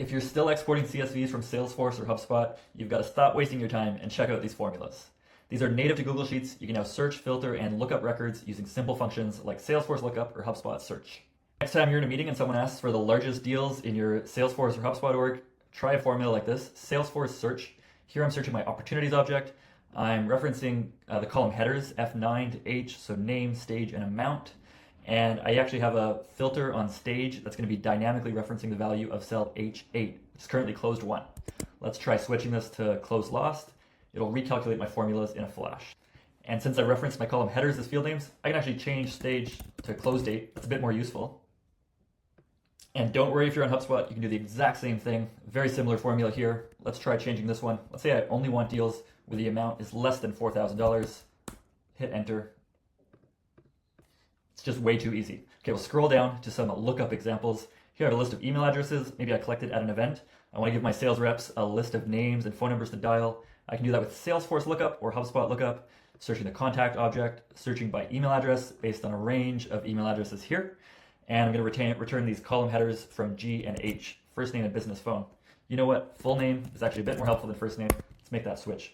If you're still exporting CSVs from Salesforce or HubSpot, you've got to stop wasting your time and check out these formulas. These are native to Google Sheets. You can now search, filter, and look up records using simple functions like Salesforce Lookup or HubSpot Search. Next time you're in a meeting and someone asks for the largest deals in your Salesforce or HubSpot org, try a formula like this, Salesforce Search. Here I'm searching my opportunities object. I'm referencing the column headers, F9 to H, so name, stage, and amount. And I actually have a filter on stage that's going to be dynamically referencing the value of cell H8, which is currently closed 1. Let's try switching this to closed lost. It'll recalculate my formulas in a flash. And since I referenced my column headers as field names, I can actually change stage to close date. That's a bit more useful. And don't worry if you're on HubSpot, you can do the exact same thing. Very similar formula here. Let's try changing this one. Let's say I only want deals where the amount is less than $4,000. Hit enter. It's just way too easy. Okay, we'll scroll down to some lookup examples. Here I have a list of email addresses. Maybe I collected at an event. I want to give my sales reps a list of names and phone numbers to dial. I can do that with Salesforce Lookup or HubSpot Lookup, searching the contact object, searching by email address based on a range of email addresses here. And I'm going to return these column headers from G and H, first name and business phone. You know what? Full name is actually a bit more helpful than first name. Let's make that switch.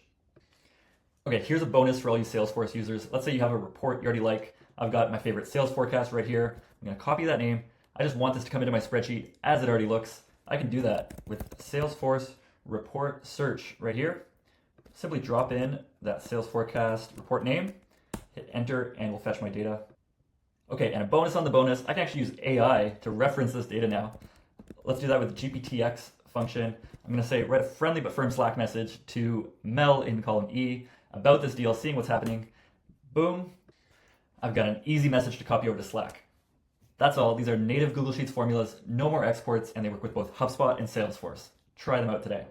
Okay, here's a bonus for all you Salesforce users. Let's say you have a report you already like. I've got my favorite sales forecast right here. I'm going to copy that name. I just want this to come into my spreadsheet as it already looks. I can do that with Salesforce report search right here. Simply drop in that sales forecast report name, hit enter, and we'll fetch my data. Okay, and a bonus on the bonus, I can actually use AI to reference this data now. Let's do that with the GPTX function. I'm going to say write a friendly but firm Slack message to Mel in column E about this deal, seeing what's happening. Boom. I've got an easy message to copy over to Slack. That's all. These are native Google Sheets formulas, no more exports, and they work with both HubSpot and Salesforce. Try them out today.